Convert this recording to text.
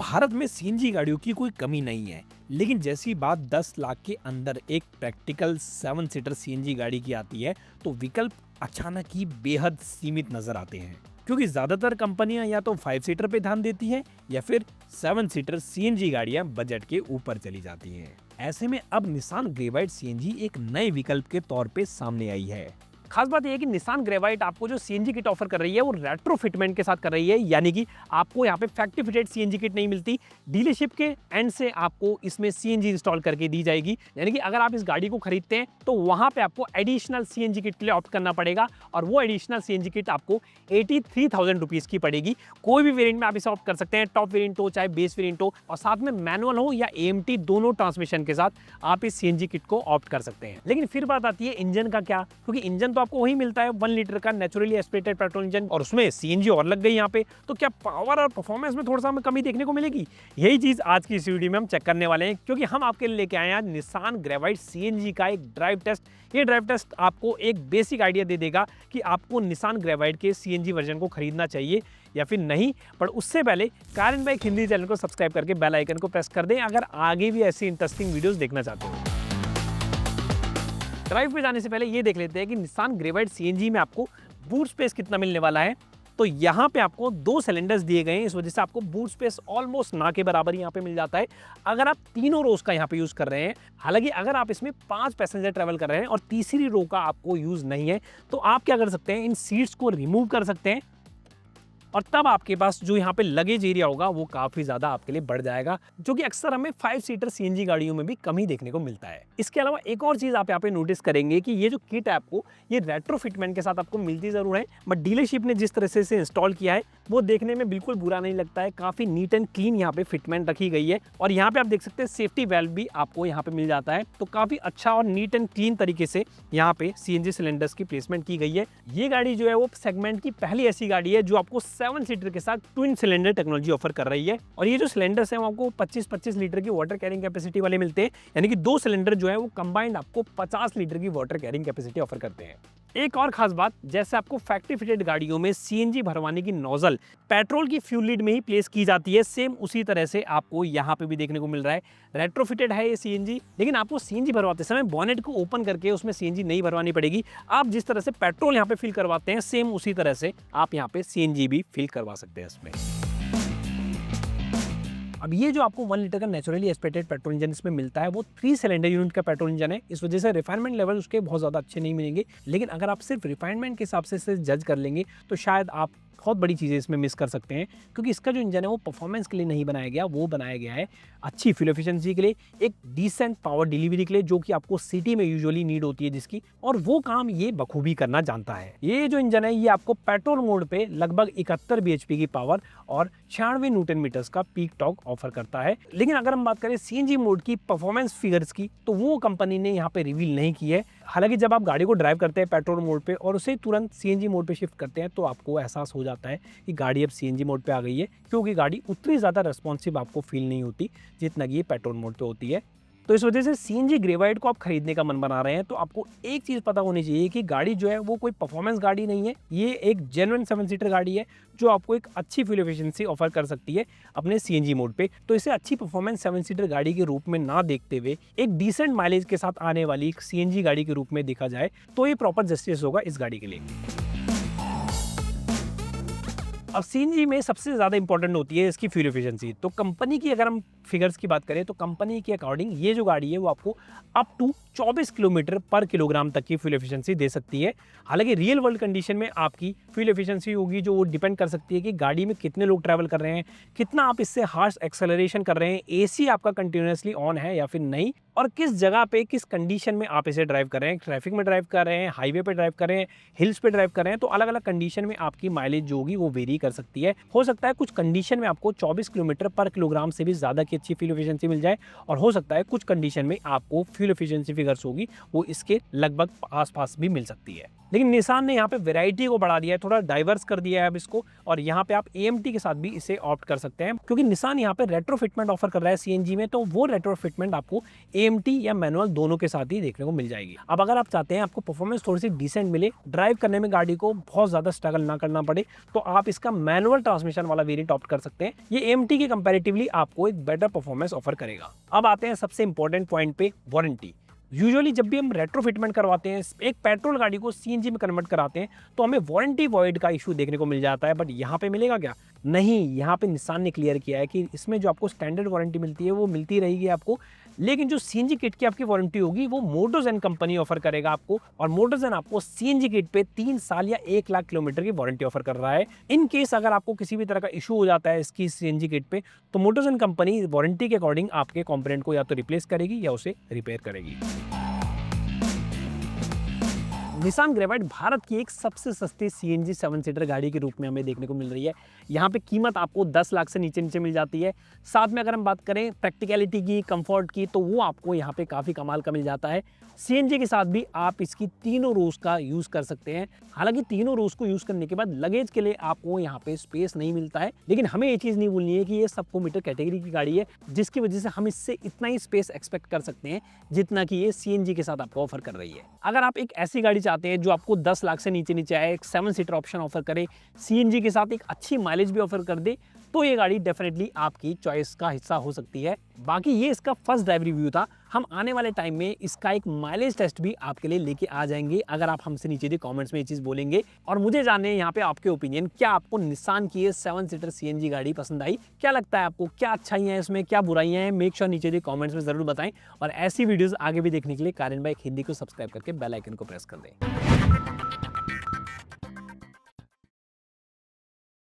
भारत में सीएनजी गाड़ियों की कोई कमी नहीं है, लेकिन जैसी बात 10 लाख के अंदर एक प्रैक्टिकल 7 सीटर सीएनजी गाड़ी की आती है तो विकल्प अचानक ही बेहद सीमित नजर आते हैं, क्योंकि ज्यादातर कंपनियां या तो 5 सीटर पे ध्यान देती हैं या फिर 7 सीटर सीएनजी गाड़ियां बजट के ऊपर चली जाती हैं। ऐसे में अब निसान ग्रेवाइट सीएनजी एक नए विकल्प के तौर पे सामने आई है। खास बात यह है कि निसान ग्रेवाइट आपको जो सीएनजी किट ऑफर कर रही है वो रेट्रो फिटमेंट के साथ कर रही है, यानी कि आपको यहाँ पे फैक्ट्री फिटेड सीएनजी किट नहीं मिलती, डीलरशिप के एंड से आपको इसमें सीएनजी इंस्टॉल करके दी जाएगी। यानी कि अगर आप इस गाड़ी को खरीदते हैं तो वहां पे आपको एडिशनल सीएनजी किट के लिए ऑप्ट करना पड़ेगा और वो एडिशनल सीएनजी किट आपको 83,000 रुपीज की पड़ेगी। कोई भी वेरिएंट में आप इसे ऑप्ट कर सकते हैं, टॉप वेरिएंट हो चाहे बेस वेरिएंट हो, और साथ में मैनुअल हो या एएमटी दोनों ट्रांसमिशन के साथ आप इस सीएनजी किट को ऑप्ट कर सकते हैं। लेकिन फिर बात आती है इंजन का क्या, क्योंकि इंजन तो आपको वही मिलता है 1 लीटर का नेचुरली एस्पिरेटेड पेट्रोल इंजन, और उसमें सीएनजी और लग गई यहाँ पे, तो क्या पावर और परफॉर्मेंस में थोड़ा सा हमें कमी देखने को मिलेगी? यही चीज आज की इस वीडियो में हम चेक करने वाले हैं, क्योंकि हम आपके लिए लेके आए हैं निसान ग्रेवाइट सीएनजी का एक ड्राइव टेस्ट। ये ड्राइव टेस्ट आपको एक बेसिक आइडिया दे देगा कि आपको निसान ग्रेवाइट के सीएनजी वर्जन को खरीदना चाहिए या फिर नहीं। पर उससे पहले car and bike Hindi channel को सब्सक्राइब करके बेल आइकन को प्रेस कर दें अगर आगे भी ऐसी इंटरेस्टिंग वीडियोस देखना चाहते हो। ड्राइव पे जाने से पहले ये देख लेते हैं कि निसान ग्रेवाइट सीएनजी में आपको बूट स्पेस कितना मिलने वाला है। तो यहाँ पे आपको 2 सिलेंडर्स दिए गए हैं, इस वजह से आपको बूट स्पेस ऑलमोस्ट ना के बराबर यहाँ पे मिल जाता है अगर आप तीनों रोज का यहाँ पे यूज कर रहे हैं। हालांकि अगर आप इसमें 5 पैसेंजर ट्रेवल कर रहे हैं और तीसरी रो का आपको यूज नहीं है तो आप क्या कर सकते हैं, इन सीट्स को रिमूव कर सकते हैं और तब आपके पास जो यहाँ पे लगेज एरिया होगा वो काफी ज्यादा आपके लिए बढ़ जाएगा, जो कि अक्सर हमें 5 सीटर सीएनजी गाड़ियों में भी कम ही देखने को मिलता है। इसके अलावा एक और चीज आप यहाँ पे नोटिस करेंगे कि ये जो किट है आपको ये रेट्रो फिटमेंट के साथ आपको मिलती जरूर है, बट डीलरशिप ने जिस तरह से इसे इंस्टॉल किया है वो देखने में बिल्कुल बुरा नहीं लगता है। काफी नीट एंड क्लीन यहाँ पे फिटमेंट रखी गई है और यहाँ पे आप देख सकते हैं सेफ्टी वेल्व भी आपको यहाँ पे मिल जाता है। तो काफी अच्छा और नीट एंड क्लीन तरीके से यहाँ पे सीएनजी सिलेंडर्स की प्लेसमेंट की गई है। ये गाड़ी जो है वो सेगमेंट की पहली ऐसी गाड़ी है जो आपको 7 सीटर के साथ ट्विन सिलेंडर टेक्नोलॉजी ऑफर कर रही है। और ये जो सिलेंडर्स हैं वो आपको 25-25 लीटर की वाटर कैरिंग कैपेसिटी वाले मिलते हैं, यानी कि 2 सिलेंडर जो है वो कंबाइंड आपको 50 लीटर की वाटर कैरिंग कैपेसिटी ऑफर करते हैं। एक और खास बात, जैसे आपको फैक्ट्री फिटेड गाड़ियों में सीएनजी भरवाने की नोजल पेट्रोल की फ्यूल लीड में ही प्लेस की जाती है, सेम उसी तरह से आपको यहाँ पे भी देखने को मिल रहा है। रेट्रोफिटेड है ये सीएनजी, लेकिन आपको सीएनजी भरवाते समय बॉनेट को ओपन करके उसमें सीएनजी नहीं भरवानी पड़ेगी। आप जिस तरह से पेट्रोल यहाँ पे फिल करवाते हैं सेम उसी तरह से आप यहाँ पे सीएनजी भी फिल करवा सकते हैं इसमें। अब ये जो आपको 1 लीटर का नेचुरली एस्पिरेटेड पेट्रोल इंजन इसमें मिलता है वो 3 सिलेंडर यूनिट का पेट्रोल इंजन है, इस वजह से रिफाइनमेंट लेवल उसके बहुत ज़्यादा अच्छे नहीं मिलेंगे। लेकिन अगर आप सिर्फ रिफाइनमेंट के हिसाब से इसे जज कर लेंगे तो शायद आप बहुत बड़ी चीज़ें इसमें मिस कर सकते हैं, क्योंकि इसका जो इंजन है वो परफॉर्मेंस के लिए नहीं बनाया गया, वो बनाया गया है अच्छी फ्यूल एफिशिएंसी के लिए, एक डिसेंट पावर डिलीवरी के लिए जो कि आपको सिटी में यूजुअली नीड होती है जिसकी, और वो काम ये बखूबी करना जानता है। ये जो इंजन है ये आपको पेट्रोल मोड पे लगभग 71 bhp की पावर और 96 न्यूटन मीटर्स का पीक टॉर्क ऑफर करता है। लेकिन अगर हम बात करें सीएनजी मोड की परफॉर्मेंस फिगर्स की तो वो कंपनी ने यहाँ पे रिवील नहीं की है। हालांकि जब आप गाड़ी को ड्राइव करते हैं पेट्रोल मोड पे और उसे तुरंत सीएनजी मोड पे शिफ्ट करते हैं तो आपको एहसास हो जाता है कि गाड़ी अब सीएनजी मोड पे आ गई है, क्योंकि गाड़ी उतनी ज़्यादा रेस्पॉन्सिव आपको फील नहीं होती जितना कि ये पेट्रोल मोड पे होती है। तो इस वजह से सीएनजी ग्रेवाइट को आप खरीदने का मन बना रहे हैं तो आपको एक चीज़ पता होनी चाहिए कि गाड़ी जो है वो कोई परफॉर्मेंस गाड़ी नहीं है, ये एक जेन्युइन 7 सीटर गाड़ी है जो आपको एक अच्छी फ्यूल एफिशिएंसी ऑफर कर सकती है अपने सीएनजी मोड पे। तो इसे अच्छी परफॉर्मेंस 7 सीटर गाड़ी के रूप में ना देखते हुए एक डिसेंट माइलेज के साथ आने वाली एक सीएनजी गाड़ी के रूप में देखा जाए तो ये प्रॉपर जस्टिस होगा इस गाड़ी के लिए। अब सीएनजी में सबसे ज़्यादा इंपॉर्टेंट होती है इसकी फ्यूल एफिशिएंसी। तो कंपनी की अगर हम फिगर्स की बात करें तो कंपनी के अकॉर्डिंग ये जो गाड़ी है वो आपको अप टू 24 किलोमीटर पर किलोग्राम तक की फ्यूल एफिशिएंसी दे सकती है। हालांकि रियल वर्ल्ड कंडीशन में आपकी फ्यूल एफिशिएंसी होगी जो वो डिपेंड कर सकती है कि गाड़ी में कितने लोग ट्रैवल कर रहे हैं, कितना आप इससे हार्श एक्सेलरेशन कर रहे हैं, एसी आपका कंटिन्यूसली ऑन है या फिर नहीं, और किस जगह पे किस कंडीशन में आप इसे ड्राइव कर रहे हैं, ट्रैफिक में ड्राइव कर रहे हैं, हाईवे पे ड्राइव कर रहे हैं, हिल्स पे ड्राइव कर रहे हैं। तो अलग अलग कंडीशन में आपकी माइलेज जो होगी वो वेरी कर सकती है। हो सकता है कुछ कंडीशन में आपको 24 किलोमीटर पर किलोग्राम से भी ज़्यादा की अच्छी फ्यूल एफिशिएंसी मिल जाए, और हो सकता है कुछ कंडीशन में आपको फ्यूल एफिशिएंसी फिगर्स होगी वो इसके लगभग आसपास भी मिल सकती है। लेकिन निसान ने यहाँ पे वैरायटी को बढ़ा दिया है, थोड़ा डाइवर्स कर दिया है अब इसको, और यहाँ पे आप AMT के साथ भी इसे ऑप्ट कर सकते हैं, क्योंकि निसान यहाँ पे रेट्रोफिटमेंट ऑफर कर रहा है CNG में, तो वो रेट्रोफिटमेंट आपको AMT या मैनुअल दोनों के साथ ही देखने को मिल जाएगी। अब अगर आप चाहते हैं आपको परफॉर्मेंस थोड़ी सी डिसेंट मिले, ड्राइव करने में गाड़ी को बहुत ज्यादा स्ट्रगल ना करना पड़े, तो आप इसका मैनुअल ट्रांसमिशन वाला वेरिएंट ऑप्ट कर सकते हैं। ये AMT के कंपैरेटिवली आपको एक बेटर परफॉर्मेंस ऑफर करेगा। अब आते हैं सबसे इंपॉर्टेंट पॉइंट पे, वारंटी। यूजुअली जब भी हम रेट्रोफिटमेंट करवाते हैं, एक पेट्रोल गाड़ी को CNG में कन्वर्ट कराते हैं, तो हमें वारंटी वॉइड का इशू देखने को मिल जाता है। बट यहाँ पे मिलेगा क्या? नहीं, यहाँ पे निसान ने क्लियर किया है कि इसमें जो आपको स्टैंडर्ड वारंटी मिलती है वो मिलती रहेगी आपको, लेकिन जो CNG किट की आपकी वारंटी होगी वो मोटोजेन कंपनी ऑफर करेगा आपको, और मोटोजेन आपको CNG किट पे 3 साल या 1 लाख किलोमीटर की वारंटी ऑफर कर रहा है। इन केस अगर आपको किसी भी तरह का इशू हो जाता है इसकी CNG किट पे, तो मोटोजेन कंपनी वारंटी के अकॉर्डिंग आपके कंपोनेंट को या तो रिप्लेस करेगी या उसे रिपेयर करेगी। निसान ग्रेवाइट भारत की एक सबसे सस्ती CNG 7 सीटर गाड़ी के रूप में हमें देखने को मिल रही है। यहाँ पे कीमत आपको 10 लाख से नीचे नीचे मिल जाती है। साथ में अगर हम बात करें प्रैक्टिकलिटी की, कंफर्ट की, तो वो आपको यहाँ पे काफ़ी कमाल का मिल जाता है। CNG के साथ भी आप इसकी तीनों रोज का यूज़ कर सकते हैं। हालांकि तीनों रोज को यूज़ करने के बाद लगेज के लिए आपको यहाँ पे स्पेस नहीं मिलता है, लेकिन हमें ये चीज़ नहीं भूलनी है कि ये सब मीटर कैटेगरी की गाड़ी है, जिसकी वजह से हम इससे इतना ही स्पेस एक्सपेक्ट कर सकते हैं जितना कि ये CNG के साथ आपको ऑफर कर रही है। अगर आप एक ऐसी गाड़ी चाहते हैं जो आपको 10 लाख से नीचे नीचे आए, एक 7 सीटर ऑप्शन ऑफर करे, CNG के साथ एक अच्छी माइलेज भी ऑफर कर दे, तो ये गाड़ी डेफिनेटली आपकी चॉइस का हिस्सा हो सकती है। बाकी ये इसका फर्स्ट ड्राइव रिव्यू था। हम आने वाले टाइम में इसका एक माइलेज टेस्ट भी आपके लिए लेके आ जाएंगे, अगर आप हमसे नीचे जो कमेंट्स में ये चीज़ बोलेंगे। और मुझे जानने यहाँ पे आपके ओपिनियन, क्या आपको निसान की ये 7 सीटर CNG गाड़ी पसंद आई? क्या लगता है आपको, क्या अच्छाइयाँ हैं इसमें, क्या बुराइयाँ हैं? मेक श्योर नीचे जो कमेंट्स में ज़रूर बताएं, और ऐसी वीडियोज़ आगे भी देखने के लिए कारिन बाइक हिंदी को सब्सक्राइब करके बेल आइकन को प्रेस कर दें।